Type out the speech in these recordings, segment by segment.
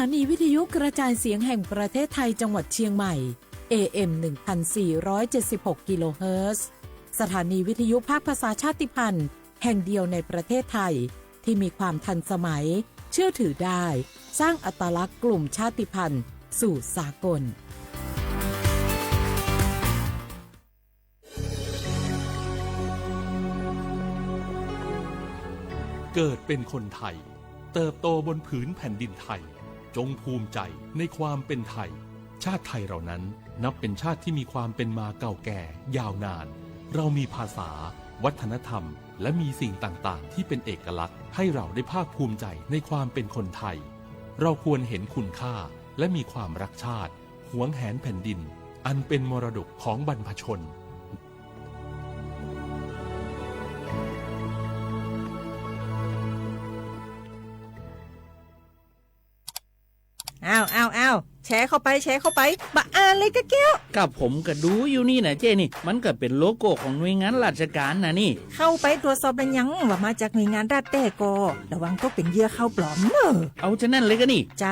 านีวิทยุกระจายเสียงแห่งประเทศไทยจังหวัดเชียงใหม่ AM 1476 กิโลเฮิรตซ์สถานีวิทยุภาคภาษาชาติพันธุ์แห่งเดียวในประเทศไทยที่มีความทันสมัยเชื่อถือได้สร้างอัตลักษณ์กลุ่มชาติพันธุ์สู่สากลเกิดเป็นคนไทยเติบโตบนผืนแผ่นดินไทยจงภูมิใจในความเป็นไทยชาติไทยเรานั้นนับเป็นชาติที่มีความเป็นมาเก่าแก่ยาวนานเรามีภาษาวัฒนธรรมและมีสิ่งต่างๆที่เป็นเอกลักษณ์ให้เราได้ภาคภูมิใจในความเป็นคนไทยเราควรเห็นคุณค่าและมีความรักชาติหวงแหนแผ่นดินอันเป็นมรดกของบรรพชนอ้าวแชร์เข้าไปบะอ่านเลยกะแก้วกับผมก็ดูอยู่นี่นะเจ้นี่มันก็เป็นโลโก้ของหน่วยงานราชการนะนี่เข้าไปตรวจสอบเป็นยังว่ามาจากหน่วยงานรัฐแต่ก็ระวังก็เป็นเหยื่อเข้าปลอมเนอะเอาฉะนั้นเลยก็นี่ใจ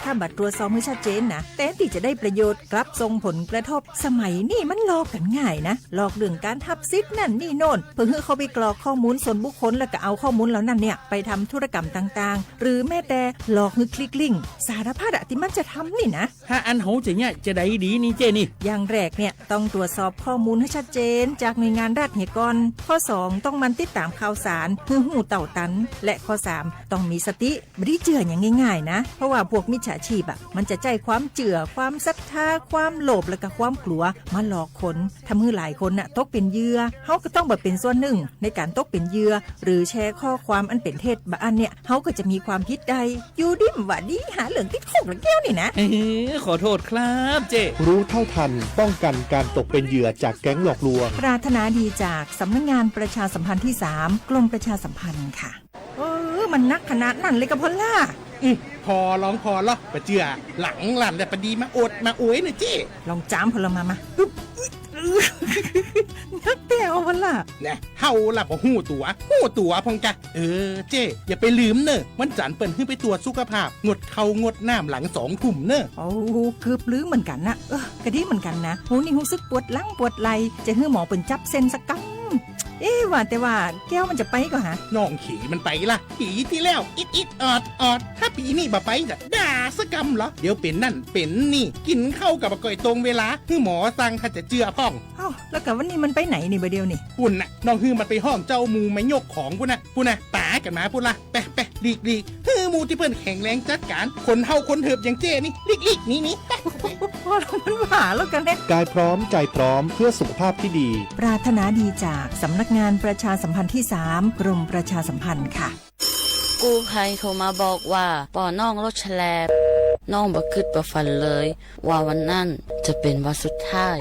ถ้าบัตรตรวจสอบไม่ชัดเจนนะแต่ที่จะได้ประโยชน์กลับส่งผลกระทบสมัยนี่มันหลอกกันง่ายนะหลอกเรื่องการทับซิทนั่นนี่โน่นเพื่อให้เขาไปกรอกข้อมูลส่วนบุคคลแล้วก็เอาข้อมูลเหล่านั้นเนี่ยไปทำธุรกรรมต่างๆหรือแม้แต่หลอกให้คลิกลิงก์สารพัดที่มันจะทำนี่นะถ้าอันเขาจะเนี่ยจะได้ดีนี่เจ้นี่อย่างแรกเนี่ยต้องตรวจสอบข้อมูลให้ชัดเจนจากหน่วยงานรัฐเหี่ยก่อนข้อ2ต้องมันติดตามข่าวสารเพื่อหูเต่าตันและข้อ3ต้องมีสติไม่ได้เจืออย่างง่ายๆนะเพราะว่าพวกมิจฉาชีพมันจะใจความเจือความศรัทธาความโลภและก็ความกลัวมาหลอกคนทำให้หลายคนตกเป็นเหยื่อเขาก็ต้องเป็นส่วนหนึ่งในการตกเป็นเหยื่อหรือแชร์ข้อความอันเป็นเท็จบางอันเนี่ยเขาก็จะมีความผิดใดอยู่ดิ้มว่าดีหาเหลืองติดคุกละแก้วนี่นะขอโทษครับเจ้รู้เท่าทันป้องกันการตกเป็นเหยื่อจากแก๊งหลอกลวงปรารถนาดีจากสำนักงานประชาสัมพันธ์ที่3กรมประชาสัมพันธ์ค่ะมันนักขนาดนั้นเลยกับพอลล่าพอร้องพอหรอปะเจือหลังหลันแต่ปะดีมาอดมาโอยหน่อยเจ้ลองจ้ามพลมานักแต่เอาพอลล่าเนี่ยเฮาล่ะบ่หู้ตัวพองกะเจ้อย่าไปลืมเนอะวันจันทร์เปิ้นขึ้นไปตรวจสุขภาพงดเข้างดน้ำหลัง2 ทุ่มเนอะเกือบลืมเหมือนกันนะกะดีเหมือนกันนะหูนี่รู้สึกปวดหลังปวดไหล่จะให้หมอเปิ้นจับเส้นสักกังว่าแต่ว่าแก้วมันจะไปก็ฮะน้องขี่มันไปล่ะปีที่แล้วอิดออดถ้าปีนี้บ่ไปจะด่าสกำเหรอเดี๋ยวเป็นนั่นเป็นนี่กินเข้ากับก่อยตรงเวลาคือหมอสั่งถ้าจะเจือพ่องแล้วกับวันนี้มันไปไหนนี่บ่เดียวนี่ปุ่นน่ะน้องฮือมันไปห้องเจ้ามูไม่ยกของปุ่นน่ะป๋ากันมาปุ่นล่ะไปหลีกฮือมูที่เพิ่นแข็งแรงจัดการคนเฮาคนเถิบอย่างเจ้นี่หลีกนี่พอมันหาแล้วกันเนี่ยกายพร้อมใจพร้อมเพื่อสุขภาพที่ดีปรารถนาดีจากสำนักงานประชาสัมพันธ์ที่3กรมประชาสัมพันธ์ค่ะกู้ภัยโทรมาบอกว่าป่อน้องรถแฉลบน้องบ่คิดบ่ฝันเลยว่าวันนั้นจะเป็นวันสุดท้าย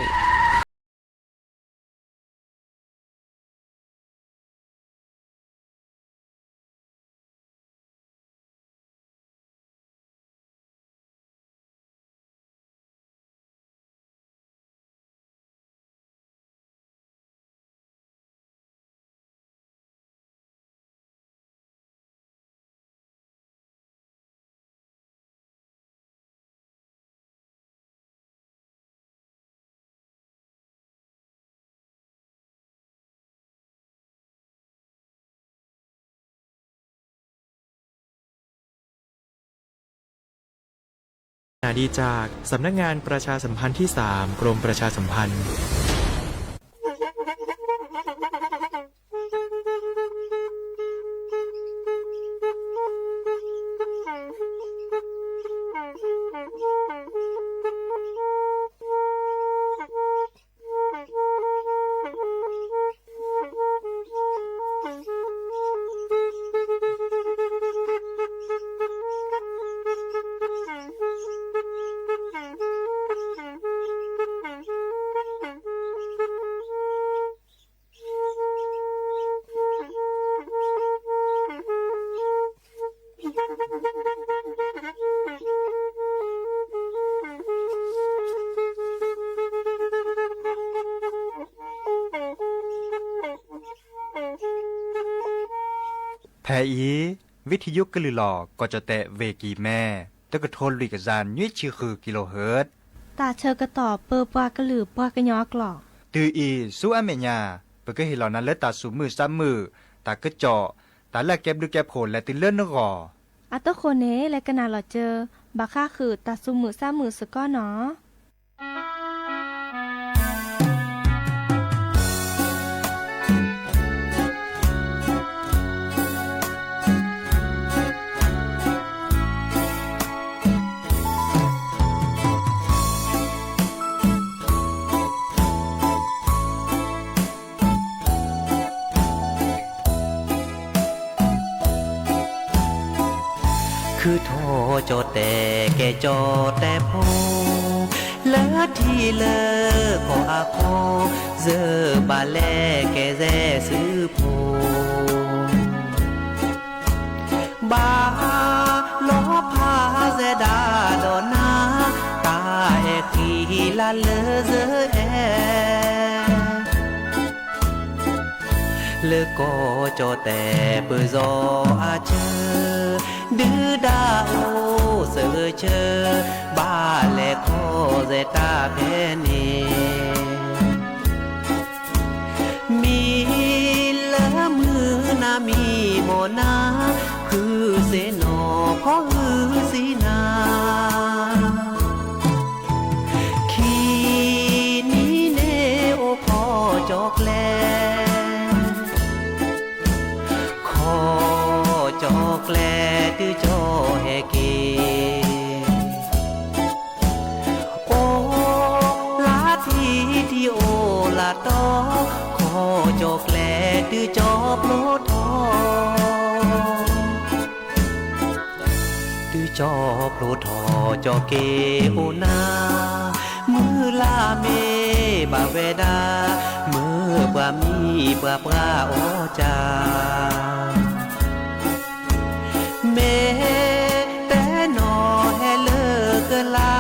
ดีจากสำนักงานประชาสัมพันธ์ที่3กรมประชาสัมพันธ์แพอีวิทยุกลือหลอกก็จะแตะเวกีแม่ แต่ก็โทนลุยกับจานยุ้ยชื่อคือกิโลเฮิรตซ์ตาเชอกระต่อเปอปากระหลือปากระยอกหลอกตืออีสู้อเมญาเปิดก็เห็นเหล่านั้นและตาสูมือซ้ำมือตากระเจาะตาแลกแก็บดูแก็บโผล่และติเลื่อนนกออัตโคเนและกนาหลอเจอบาค่าคือตาซุมือซ้ามือสก้อเนาะคือโทโจแต่แกโจแต่โพเลิศที่เลอก็อาโคเจอบาแลแกแจซื้อโพบาโลพาเจดาดอนาตาเอกีลาเลอเจเอเลอก็โจแต่เปื้อโจอาเจอดื้อดาโอเสือเชอบาเลโคเจตาเพนีมีเลอมือนามีโมนาคือเสนอพ่อฮือสีนาขีนี้เนโอพอจอกแลจอกแลตื้อจอแฮเกโอลาทีที่โอลาตอขอจอกแลตื้อจอโปรทอตื้อจอโปรทอจอเกโอนามือลาเมบาเวดามือปามีปาปราโอจาเมแต่นอเฮเลกลา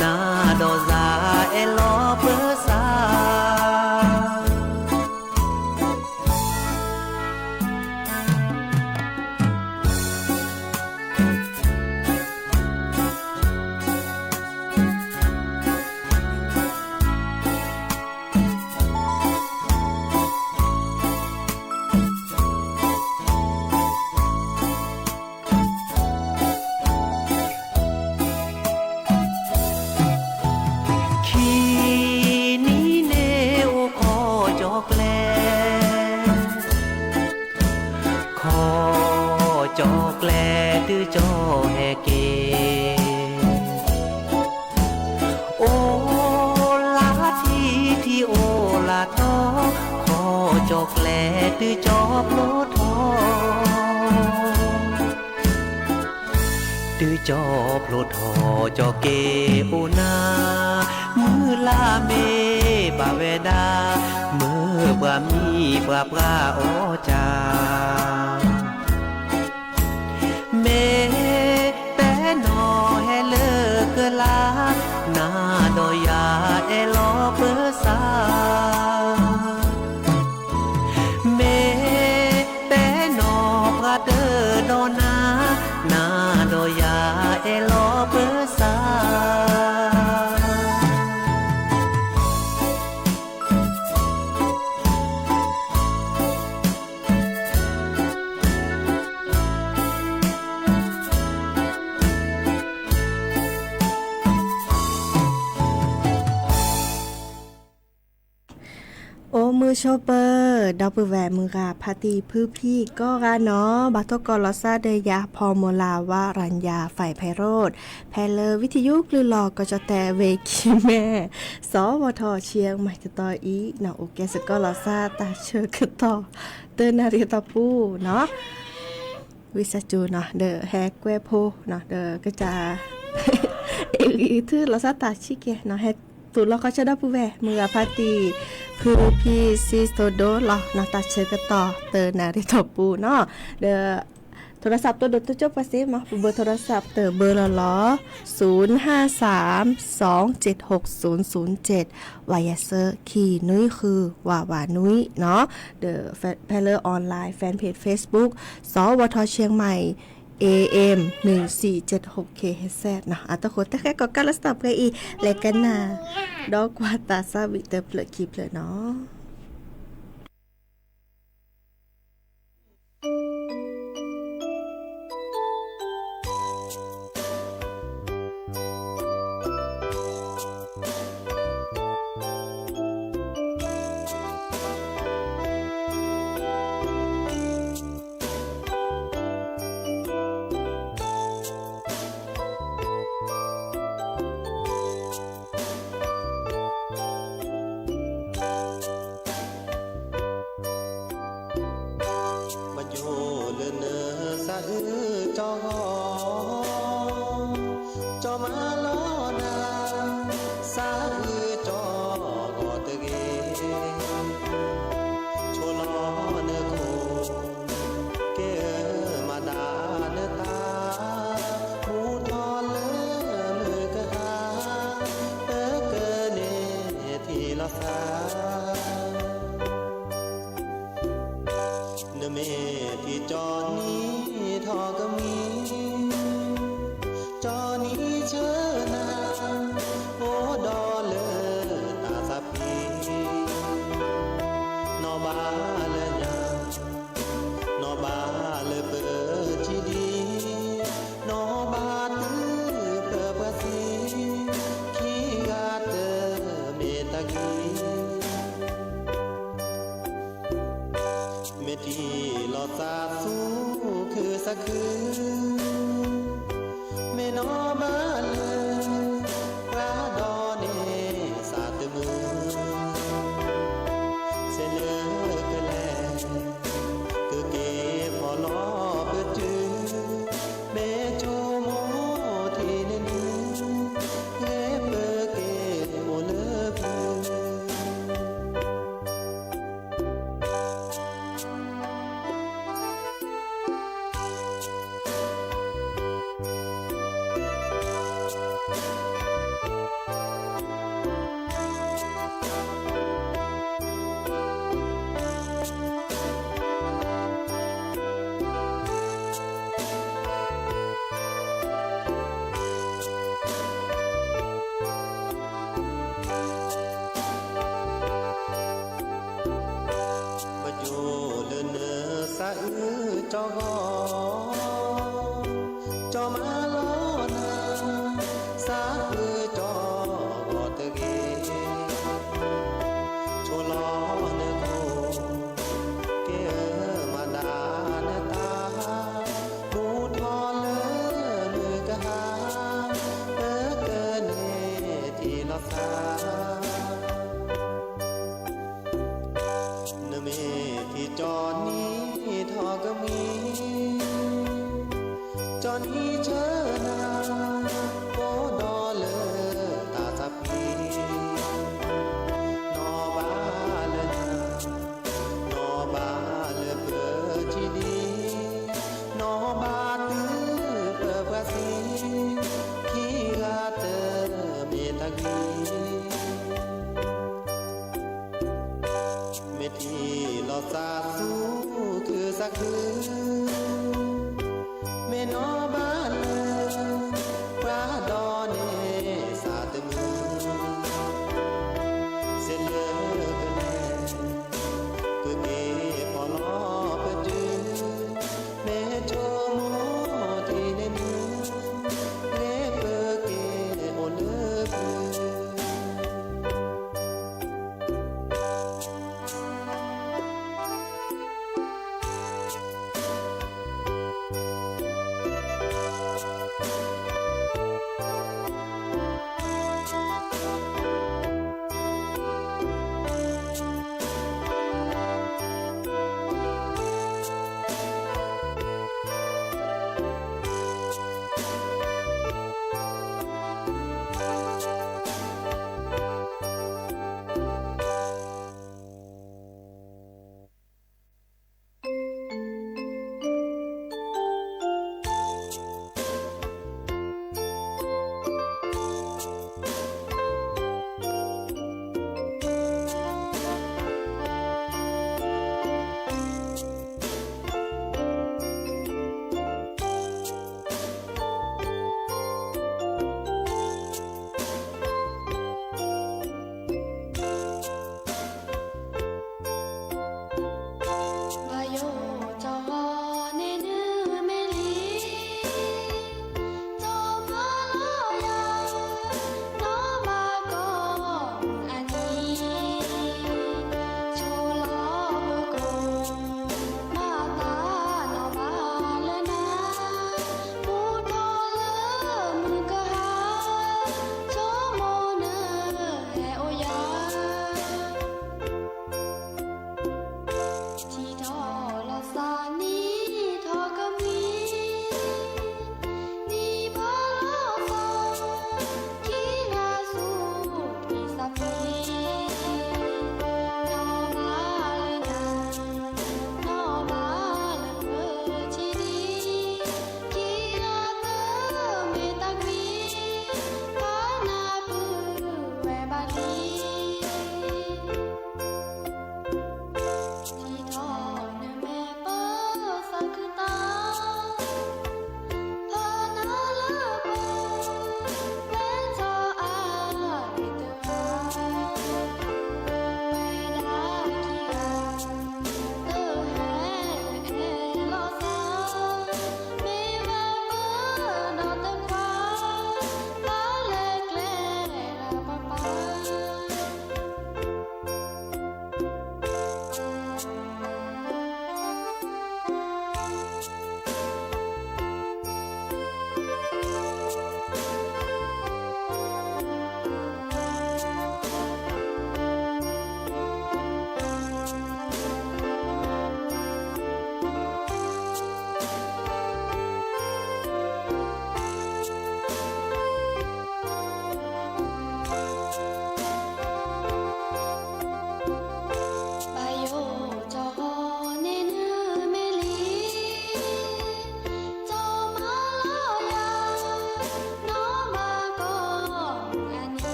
นาดอซาเอลอเปซาจอกแลตื้อจอแฮเกโอลาทีที่โอลาตอขอจอกแลตื้อจอโปรทอตื้อจอโปรทอจอเกโอนามือลาเมบาเวดามือบามีปราปราโอจาเมแต่นอเฮเลกลานาดอยาเอลอเปซาเมแต่นอพระเดดอนานาดอยาเอลอเปซามือโชเปอร์ดาวปือแหวมือกาพาตีพื้พี่ก็กาเนาะบัตกลซาเดยาพอโมลาวารัญญาฝ่ายไพโรธแพเลอวิทยุกลือหลอกก็จะแต่เวคิแม่สวทเชียงใหม่จะต่ออีเนาะโอเคสกลซาตาเชอกต่อเตนาริตาปูเนาะวิสจูเนาะเดอแฮกเวโพเนาะเดอก็จะเอลีทื่อลซาตาชิเกเนาะแฮตุลก็จะได้ผู้แวมือพาตีพื้พี่ซิสโตโดหรอนาตาเชกต่อเตอนาริตอปูเนาะเดอโทรศัพท์ตัวดตัวจบไปสิมาเบอร์โทรศัพท์เตอเบอร์ละล้อ0532760007วายเซอร์ขี่นุ้ยคือว่านุ้ยเนาะเดอแพลเลอร์ออนไลน์แฟนเพจ Facebook สวทเชียงใหม่ AM 1476 kHz เนาะตะโคตะแค่ก็กาลสตับกันอีและกันน่ะดอกว่าตาซาวิเตอร์เปลคลิปเลยเนาะ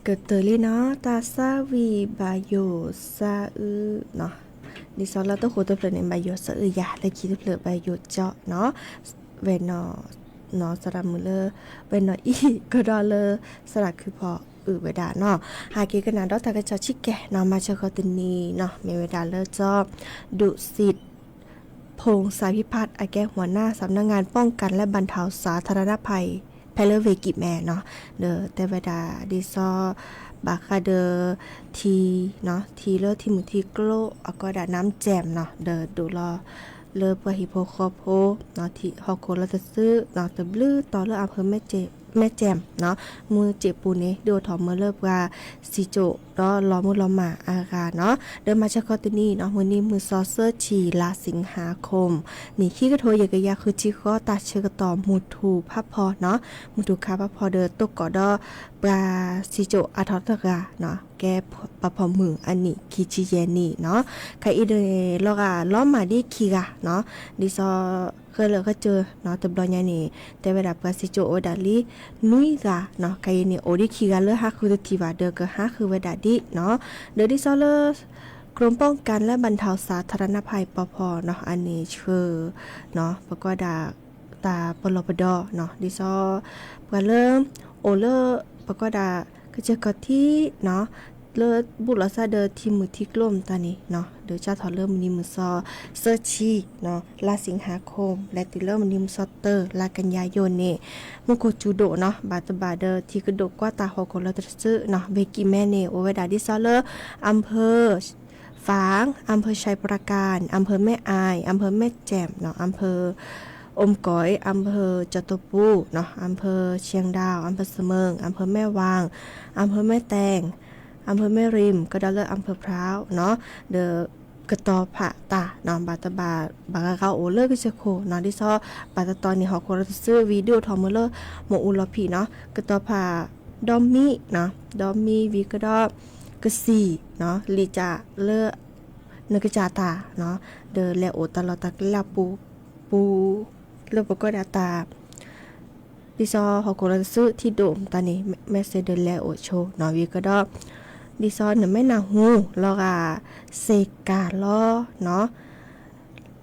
เกิดเตอรี่เนาะตาซาวีบาโยซาอือเนาะดิซอลเราต้องโคตัวเพลในบาโยซาอือยาและคีตัวเพลบาโยเจาะเนาะเวนเนาะสระมือเลเวนอีก็ดอเลสระคือพอเวดาเนาะหาเกกันนาดอกตากระจอชิแกเนาะมาเชคอตินีเนาะเมเวดาเลจอบดุสิตพงษ์สายพิพัฒน์อาแกหัวหน้าสำนักงานป้องกันและบรรเทาสาธารณภัยแพลเวกิแมเนาะเดอแต่เวดาดิซอบาคาเดอทีเนาะทีเลอทีมือทีโกลอก็ดาน้ำแจ่มเนาะเดอดูรอเลอปะฮิโพคอโพเนาะที่ฮอกโกเราจะซื้อเนาะตะบลื้อต่อเลออำเภอแม่แจ่มเนาะมือเจ็บปูนี้ดูถอมมือเลิบว่าสิโจรอล้อมือล้อหมาอากาเนาะเดินมาจากคอตินีเนาะมื้อนี้มือซอเซอร์ชีลาสิงหาคมนี่ขี้กระโทยกะยาคือจิข้อตาเชกต่อมุทูพับพอเนาะมุทูคาพับพอเดอตกกอดอปลาสิโจอาทอตกาเนาะแกปะพอมืออันนี้คิจิเยนี่เนาะใครอีเดลอกาล้อมาดิคีกะเนาะดิซอเคยเลยก็เจอเนาะตบดอยนี่แต่เวลาปลาสิโจโอดาลีนุยกะเนาะใครนี่โอดิคีกะเลอฮักคือทีว่าเดอก็ฮักคือเวดาดิเนาะเดอดิซอเลอกรมป้องกันและบรรเทาสาธารณภัยปภเนาะอันนี้ชื่อเนาะประกอบดาตาปลปดเนาะดิซอปะเริ่มโอเลอประกอบดาก็จะกอที่เนาะเลิศบุรษาเดอทีมือที่กลมตานี้เนาะเดี๋ยวจะถอดเริ่มนิมือซอเซอร์ชีเนาะลาสิงหาคมและติเริ่มนิมซอเตอร์ลากันยายนนี่มุโกจูโดเนาะบาตบาเดอที่กระดกกว่าตาฮอกเราจะซื้อเนาะเบกิแมเนโอเวดาดิซอเลอร์อำเภอฝางอำเภอชัยปราการอำเภอแม่อายอำเภอแม่แจ่มเนาะอำเภออมก๋อยอำเภอจตุปูเนาะอำเภอเชียงดาวอำเภอเสมิงอำเภอแม่วางอำเภอแม่แตงอำเภอแม่ริมก็ได้เลยอำเภอพร้าวเนาะเดอกระตอผะตาเนาะบาตบาบากาเกาโอเลอร์ก็จะโคเนาะที่ซอบาตตอนนี้ฮอกโคเราซื้อวิดีโอทอมเลอร์โมอุลพีเนาะกระตอผะดอมมี่เนาะดอมมี่วิกระดอกระสีเนาะลีจาเลอเนกจาตาเนาะเดอแลโอตลอดตะลาปูเลอปก็ดาตาดิซอฮอกโกเราซื้อที่โดมตอนนี้แมสเซเดแลโอโชเนาะวิกระดอดิซอนเนี่ยไม่นาหูลอกาเซกาลอเนาะ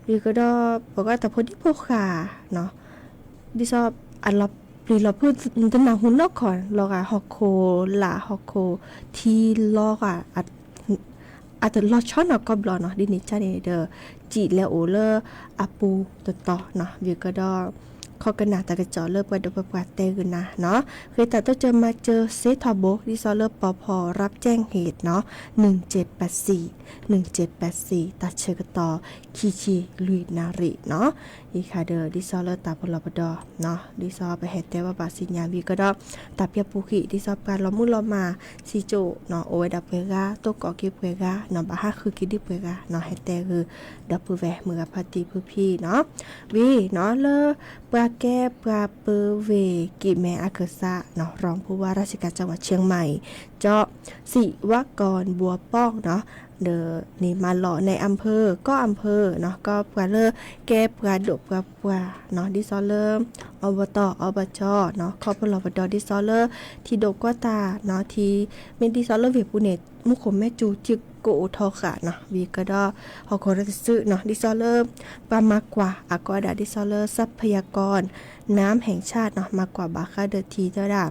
ดีก็ดอบอกว่าแต่พอดีพวกขาเนาะดิซออันเราปรีเราพูดจะนาหูนอกก่อนลอกาฮอกโคลาฮอกโคทีลอกาอาจจะรอช้อนก็บลอเนาะดินิจาเดอจีแล้วโอเลออาปูต่อเนาะดีก็ดอข้อกันหนาตากระจอเลิกไปดูประวัติเตกันนะเนาะคือแต่ต้องเจอเซทอโบดิซอเลอร์ปพรับแจ้งเหตุเนาะ1784ตัดเชกต่อคีชีลุยนาริเนาะอีคาเดอดิซอเลอร์ตาปลบดอเนาะดิซอไปเหตุแต่ว่าบาสิญญาวีก็ดอตาเปียปุกิดิซอการล้อมมุลมาซิโจเนาะโอเวดาเปกาโตกอกิเปกาเนาะบาฮาคือกิดิเปกาเนาะเหตุแต่คือดับเบิลแวมือกับพาติผู้พี่เนาะวีเนาะเลอปลาแก้ปลาเปอร์เวกิแมอาเกษะเนาะรองผู้ว่าราชการจังหวัดเชียงใหม่เจาะศิวกรบัวป้องเนาะเดอนี่มาหล่อในอำเภอก็อำเภอเนาะก็ปลาเลอแก้ปลาดบปลาเนาะดิซอเลอร์อบตอบจเนาะคอปลอบดดิซอเลอร์ที่ดกกว่าตาเนาะที่เมดิซอเลอร์เวปูเนตมุขมแม่จูจิก โกโอทอค่ะเนาะวีก็ดอฮอกรซึเนาะดิซอเลอร์ปามากกว่าอากอดาดิซอเลอร์ทรัพยากรน้ำแห่งชาติเนาะมากกว่าบาคาเดอทีเตอร์ดา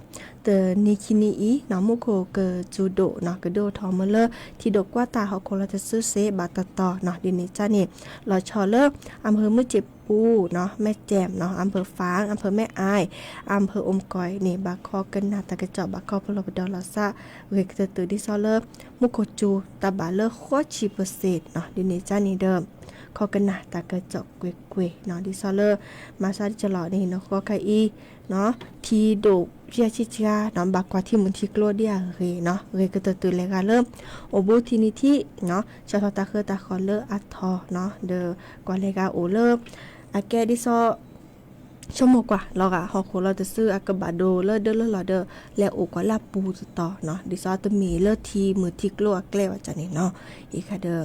เตอนิคินีอีเนาะมุโคเกจูโดเนาะกะโดทอมเลอร์ที่ดกว่าตาฮอกรซึเซบาตตอเนาะดินิจ้านี่ลอชอเลอร์อำเภอมือเจ็บปูเนาะแม่แจ่มเนาะอำเภอฟ้างอำเภอแม่อายอำเภออมก้อยนี่บาคอกันนาตะกะจอบาคอพลบดอลาซาเวกเตอร์ดิซอเลอร์มุโคจูตาบาเลอร์โคชิเปอร์เซตเนาะดินิจ้านี่เดิมคอกันนาตะกะจอกเกวเนาะดิซอเลอร์มาซาดิจลอนี่เนาะคอไคอีเนาะทีโดเพียชิชาเนาะบากว่าที่มุนทิโกลเดียเรเนาะเรก็ตื่นเลยกันเริ่มโอบูทินิทิเนาะชาทอตาเคอตาคอเลอร์อัตทอเนาะเดอกว่าเลกาโอเลอร์อาแกดิซอชั่วโมงกว่าเราอะฮอโคเราจะซื้ออากาบาโดเลอเดอเลอลอเดอแล้วโอกว่าลาปูต่อเนาะดิซอตมีเลอทีมือทิโกลอักเลว่าจันนี่เนาะอีกค่ะเดอ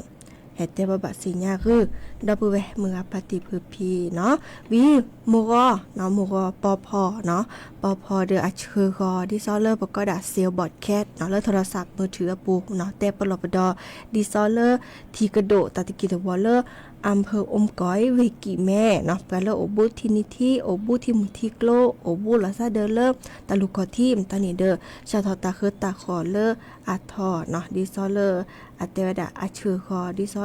เฮตเตบบัดสิญาคือดับเวมือปฏิพืพีเนาะวีโมกอเนาะโมกอปอพอเนาะปอพอเดออัชคือคอดิซอเลอร์ปก็ดาเซลบอดแคทเนาะเลอโทรศัพท์มือถือปูเนาะแต่ปลอบดอดิซอเลอร์ทีกระโดตาติกิตวอลเลอร์อำเภออมก้อยเวกิแม่เนาะแปลว่าโอบูทินิทีโอบูทิมุทิโกลโอบูลาซาเดอเลอร์ตาลูกอทีมตานีเดอชาทอตาคือตาคอเลอร์อาทอเนาะดิซอเลอร์อาเตวดาอาชื่อคอดิซอ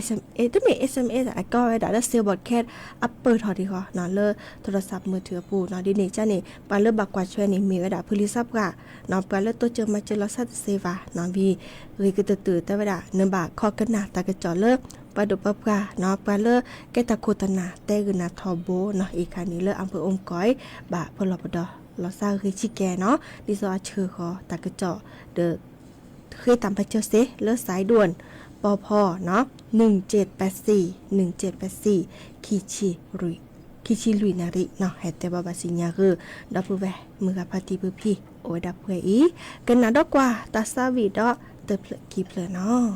SMS ตัวมี SMS อ่ะก็ไว้ได้แล้วเซลบอดแคทอัปเปอร์ถอดดีกว่าเนาะเลอโทรศัพท์มือถือปูเนาะดินี่จ้านี่ปาเลอบักกว่าช่วยนี่มีไว้ได้พลิซับกะเนาะปาเลอตัวเจอมาเจอลอซัดเซวาเนาะวีรีก็ตื่นแต่ไว้ได้เนบาคอกันหนาตากระจอเลอปาดุปะกะเนาะปาเลอแกตะโคตนาแต่กึนาทอโบเนาะอีกคันนี้เลออำเภออมก้อยบะพลบดลอซาคือชิแกเนาะดิซอชื่อคอตากระจอเดอเคยตามไปเจอเซเลอสายด่วนปอพอเนาะ1784คิชิลุยนาริเนาะเฮเตบาบาสิญาคือดับเวมือกับพาติปุพีโอดับเวอีกันนาดอกว่าตาซาวีดอเตเพลกีเพลเนาะ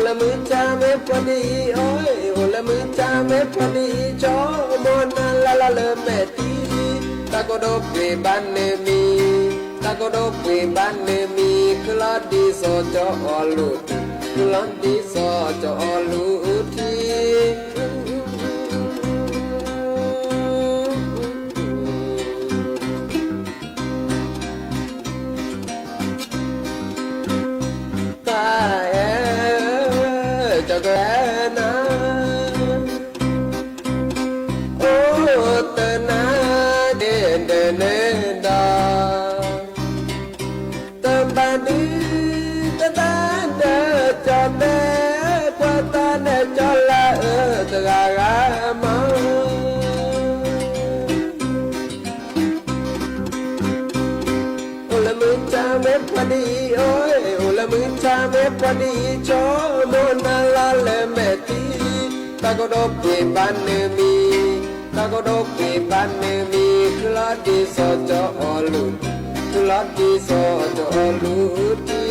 la mucha me podi oi o la mucha me podi cho mona la le meti ta ko do pe ban ne mi ta ko do pe ban ne mi kla di so cho lu kla di so cho lu ti Padi cho mona la le meti ta ko do pe ban ne mi ta ko do pe ban ne mi kla di so cho lu kla di so cho lu ti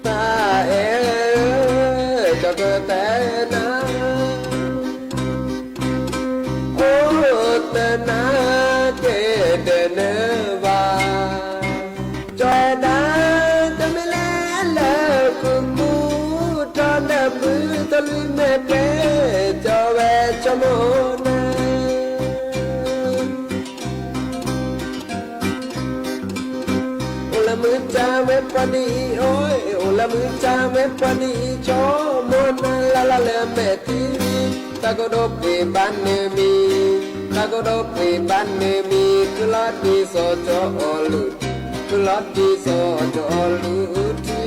ta cho ko te na na ke de ne va cho da de me la ku ku ta na bu ta lu me pe cho ve cho mo na ola mu cha me pa di oi ola mu cha me pa di cho mo na la le me ti ta ko do pe ban ne mi ta ko do pe ban ne mi kla di so cho lu kla di so cho lu ti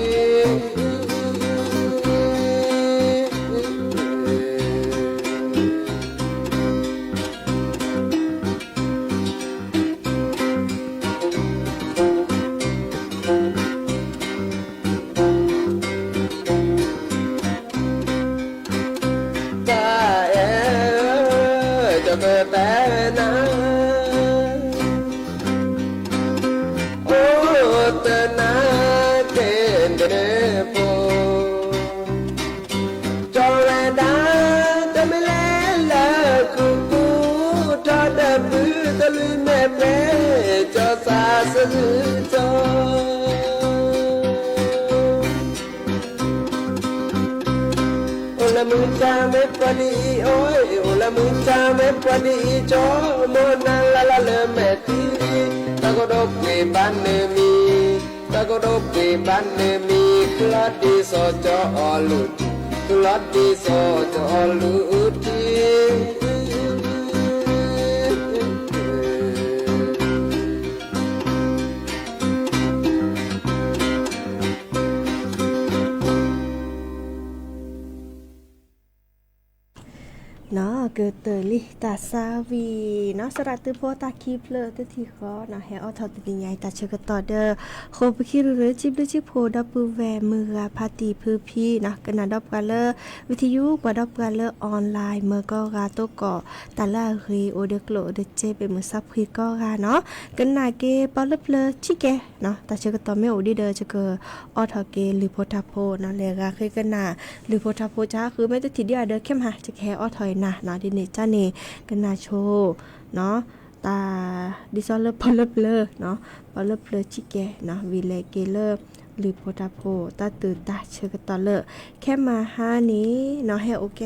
Ola mucha me padi oi ola mucha me padi cho mona la le meti ta ko do pe ban ne mi ta ko do pe ban ne mi kla di so cho lu kla di so cho lu tiเนาะเกิดเตลิตาซาวีเนาะสระตือโพตาคีเพลตที่ขอเนาะให้เอาทอดติใหญ่ตาเชกต่อเด้อโคบคิรือจิบหรือจิโพดับปือแวมือพาตีพื้พี่เนาะกนาดอบกาเลอวิทยุกว่าดอบกาเลอออนไลน์เมื่อก็กาโตเกาะตาลารีโอเดกโลเดเจเป็นมือซับพีก็กาเนาะกันนาเกปอลเพลชิเกเนาะตาเชกต่อไม่โอดีเดอจะเกออทอเกหรือโพทาโพเนาะเลยกาคือกันนาหรือโพทาโพจ้าคือไม่ได้ทีเดียวเด้อเข้มหาจะแค่ออถอยนะเนาะดิเนจ้าเนกันนาโชเนาะตาดิซอลเลอร์พอลเลอร์เนาะพอลเลอร์ชิเกเนาะวิเลเกเลอร์หรือโพทาโพตาตื่นตาเชกตอเลอร์แค่มา5นี้เนาะให้โอเค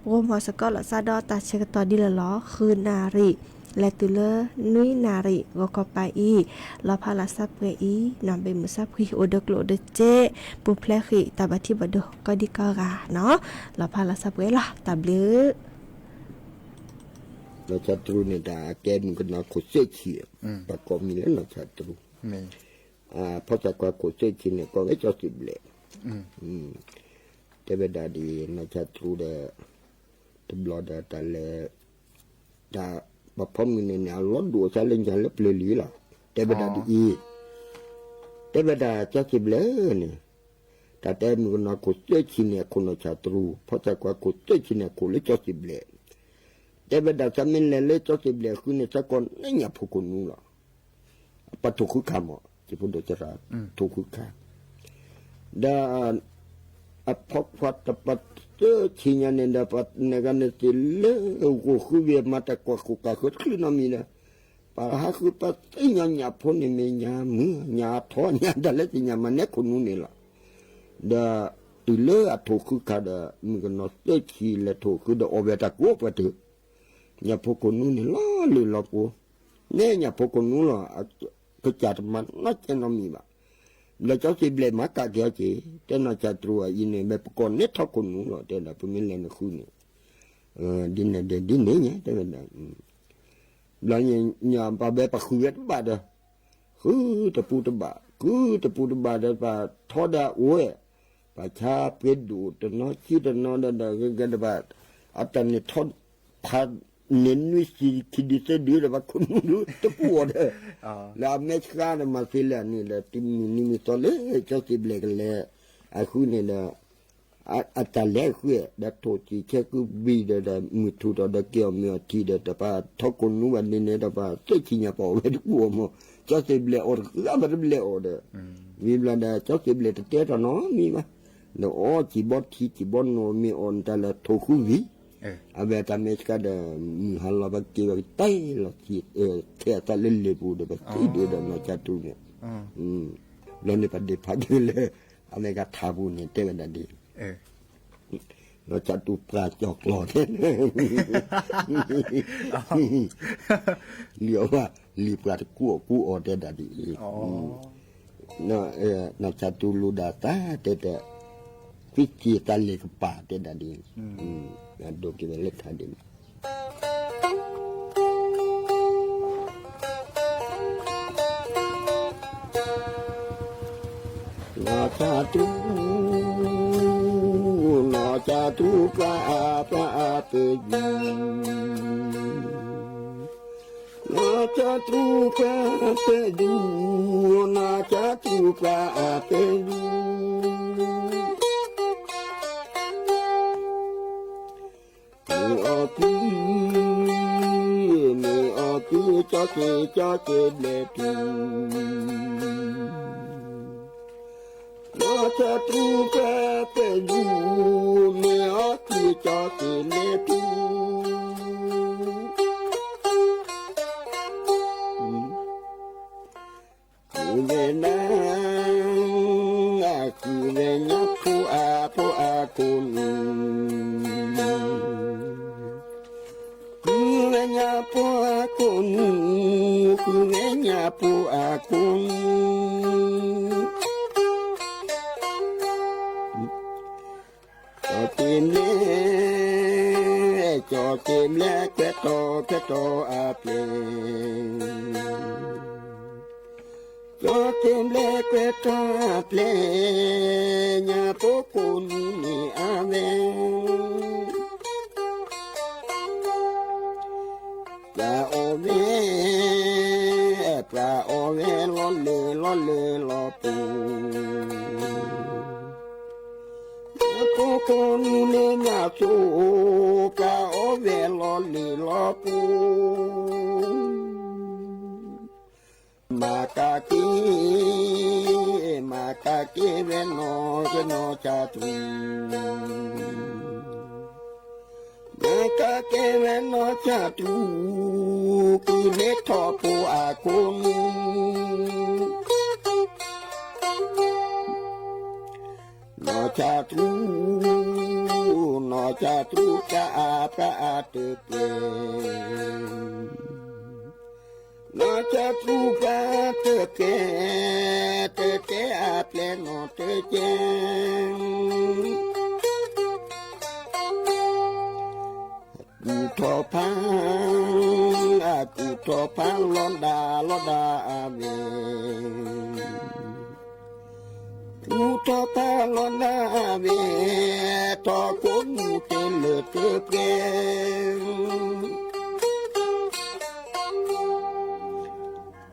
รวมหัวสกอตซาดอตาเชกตอดิละล้อคือนาริและตุเลนุยนาริวกไปอีลอพาลาซับเกอีนำไปมุซับคีโอเดกโลเดเจปุเพลคีตาบัติบดก็ดิกราเนาะลอพาลาซับเกล่ะตาเบลเราชัตรูเนี่ยด่าแกมันก็น่าโคตรเสียชีประกอบมีแล้วเราชัตรูเพราะจากว่าโคตรเสียชีเนี่ยก็ไม่จอดสิบเลยแต่เวลาดีเราชัตรูเดอตบลอดแต่เลยด่ามาพร้อมกันเนี่ยรถดูใช้เล่นใช้เล็บเลยหรือล่ะแต่เวลาดีแต่เวลาจะสิบเลยเนี่ยแต่มันก็น่าโคตรเสียชีเนี่ยคนเราชัตรูเพราะจากว่าโคตรเสียชีเนี่ยคนเลยจอดสิบเลย แต่เวลาจะไม่เล่นเลยจะสิบเล่คือในสักคนนี่อย่าพูดคนนู้นหรอกปะทุกข์คำอ่ะที่พูดโดยจะรักทุกข์คำด้านพกพัดปัดเจอชิญญาเนี่ยดับในการเนี่ยสิเล่กูคือเวียมาแต่กว่ากูก็คือน้ำมีนะปะหาคือปัดไอ้ยาหยาพ้นเนี่ยมีหยามือหยาท้อนหยาดัลเลติหยามันเนี่ยคนนู้นนี่ละดาตุเล่ทุกข์คำดามึงก็นอสเตชีเล่ทุกข์ดาโอเวตากูปะเถอะหยาพวกคนนู้นนี่ล้อเลยล้อกูเนี่ยหยาพวกคนนู้นล่ะก็จัดมันน่าจะน้ำมีบ้าแล้วเจ้าสิเบลมากะเกี่ยวจีแต่น่าจะตรัวอินเนี่ยแบบก่อนเนี่ยทักคนนู้นหรอแต่ละพวกนี้เล่นคู่นี่ดินเนี่ยแต่เป็นแล้วเนี่ยปะแบบปะคุยบ้าเด้อคือตะปูตะบาเด้อปะทอดาโอ้ยปะชาเป็ดดูตะน้อยคิดตะน้อยเด้อกันบาอัตเนี่ยทอดพัดเน้นวิธีคิดดีเสียดีเลยว่าคนรู้ตะปูเด้อแล้วเมชกาเนี่ยมาฟิลานี่แหละที่มีตอนเล่เจ้าสิเบลกันเลยไอ้คุณเนี่ยนะอัตเล่คุยดัตโตจีแค่คือบีเดมือถูดเกี่ยวมีทีเดแต่ว่าทุกคนนู้นวันนี้เนี่ยแต่ว่าตัวจริงเนี่ยพอเวทุกหัวมั้งเจ้าสิเบลอดแล้วมันเบลอดมีเวลาเจ้าสิเบลแต่เจ้าเนาะมีมั้ยแล้วอ๋อจีบอจีบอนโนมีออนแต่ละทุกวีAbe tames kada hala bakti bakti lo ki te ta lelle bu de bakti de no chatu ne lo ne pa de pa de le ame ka tha bu ne te na di no chatu pra chok lo de li wa li pra ku o de da di no chatu lu da ta te te fikki ta le pa te da di do kita lihat hadir. Na jatuh ka apa pergi. Na jatuh ka pergi. Na jatuh ka pergi. Aku cakap letu, masa tu kepelu, me aku cakap letu. Menang aku menyapu apa aku. Menyapu aku, menyapu aku. Cotim le keto api. Cotim le keto api, nyapu kuni ave. Pra ove lolle lopu. Koko nune ngaso pra ove lolle lopu. Makaki veno chatu. Makaki veno chatu. Kune topu aku. No chatu ka apa atepe. No chatu ka teke aple no teke. Aku topan loda ave. Aku topan loda ave, tokun tele tepe.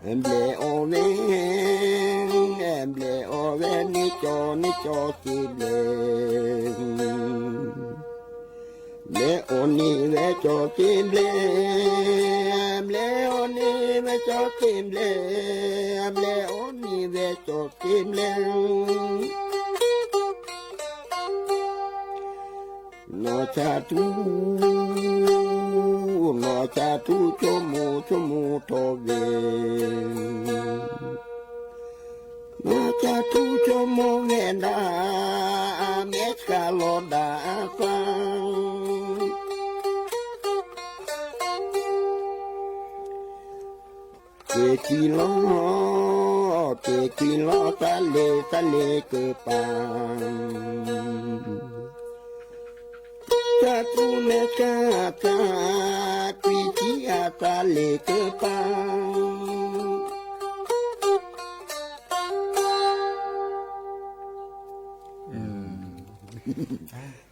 Emble ove nicho sile. Le oni ve จอกิมเลมเลโอนี่เวจอกิมเลมเลโอนี่เวจอกิมเลนอชาตูชมูโทเวนอชาตูชมูเวนาเมสคาโลดาฟังเกกิโลทะเลเกปังจะตูเมกาตาปิจิอาทะเลเกปัง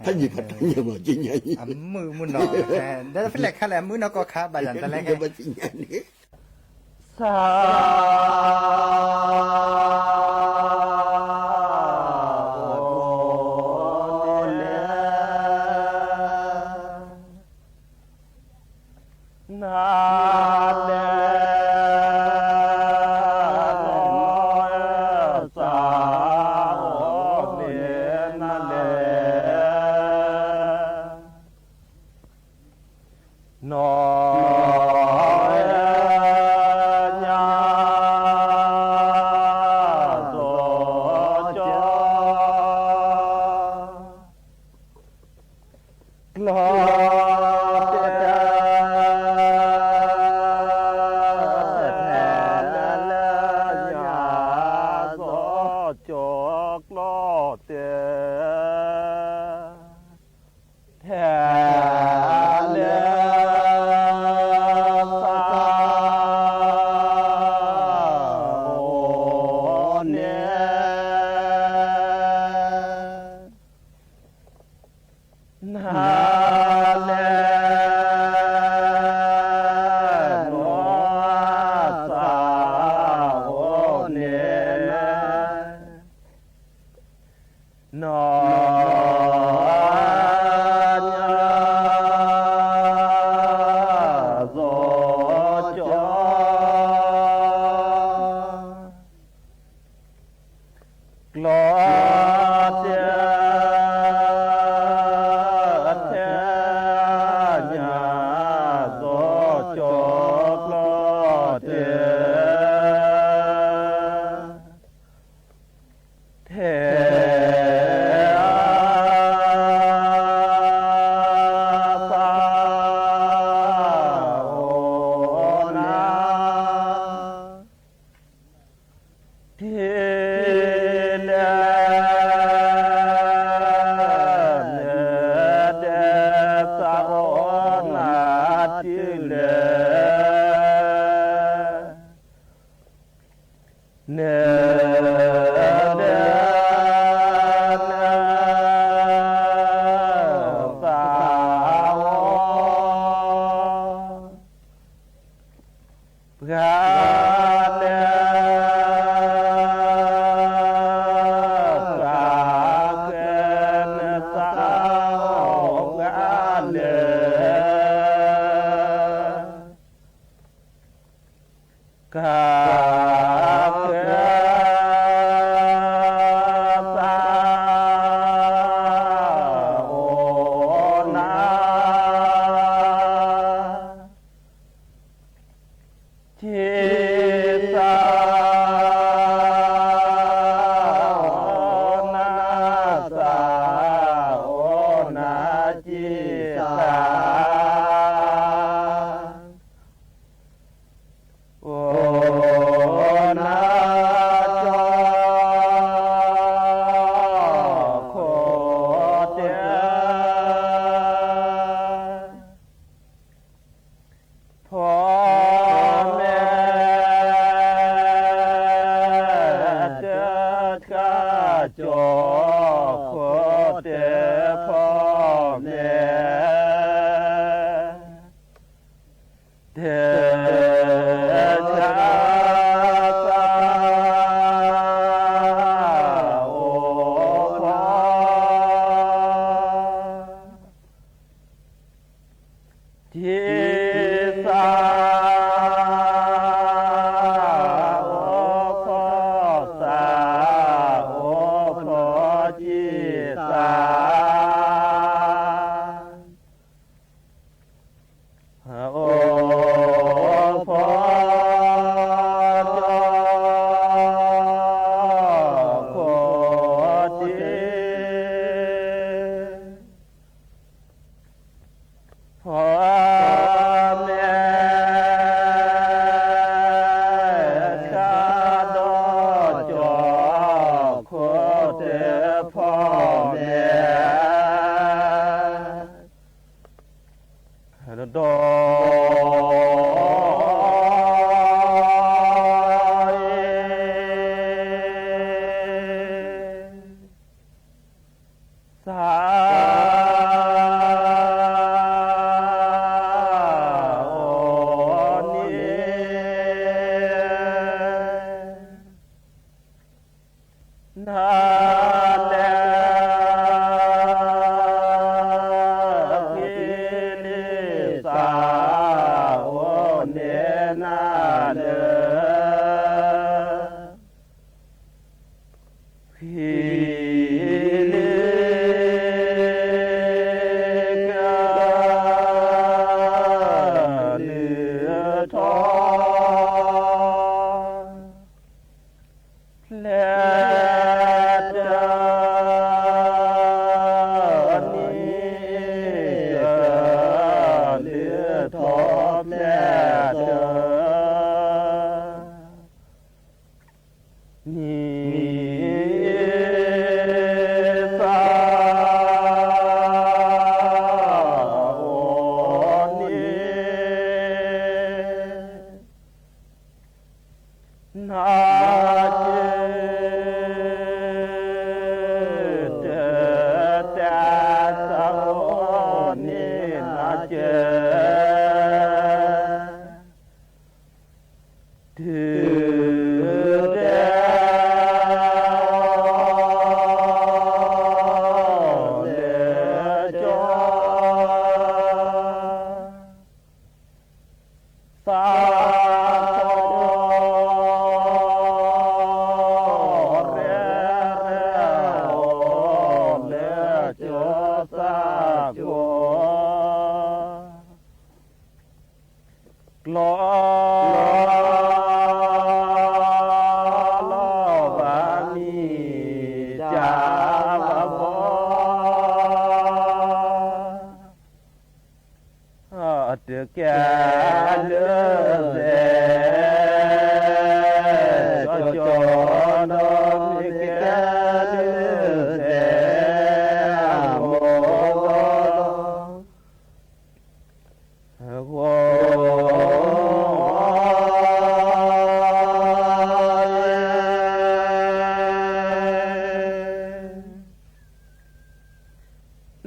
ท่านหยิบพัดท่านอย่าบอกจริงไงมือมุนหนอแต่ได้เป็นแหลกค่ะแหละมือนอกก็ค้าบายันแต่แรกไงส ทิสาโอโคสาโอโคจิสาโอโพจโคจิพอแม่ชาดจโคเตพ่อแม่ดสาโอนีนาแลกิลิสาโอเนนาเดพิลิกาเลือทองและเดินนี้เลือทองแม่เดินสาโอนีนาเจเจตาสาโอนีนาเจถือเดสาเรโอเลจสาโกกลอบานีจาวบเดือแก่เลือเสจนมิแก่เลือเสโมโก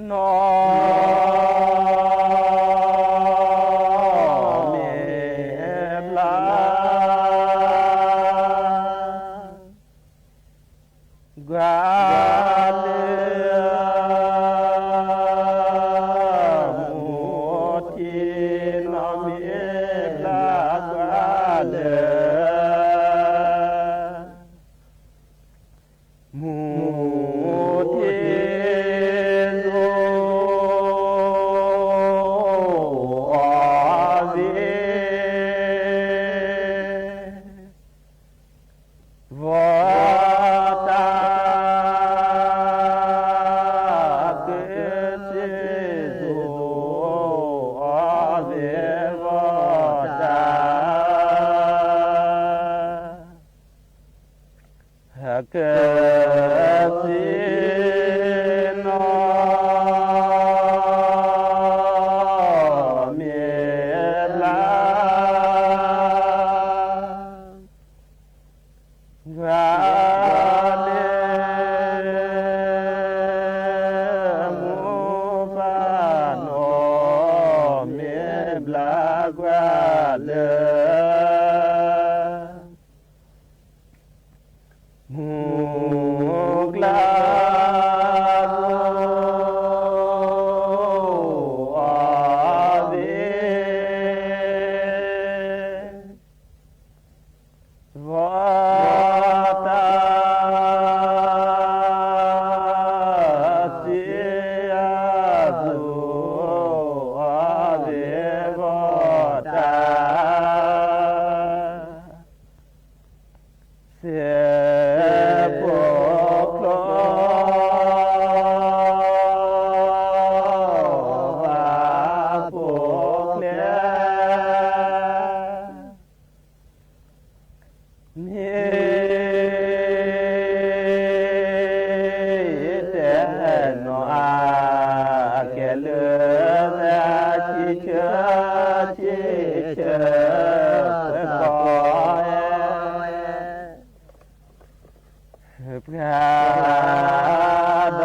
นอเมลากาเลือมูทีนอเมลากาเลือมูทีเกิดสินอเมลากาเลมูฟานอเมลากาเลมูกลาโออาเว เจเจสะกอยพระด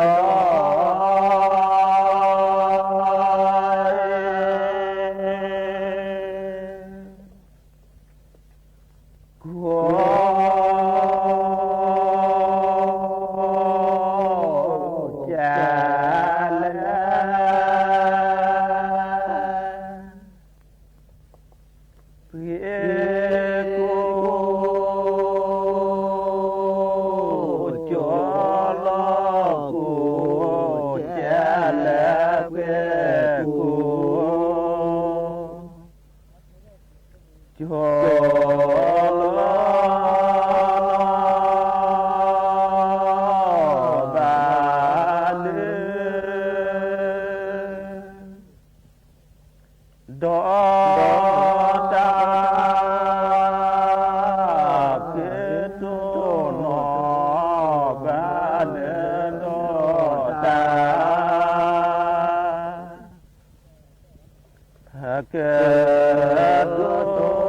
เกิด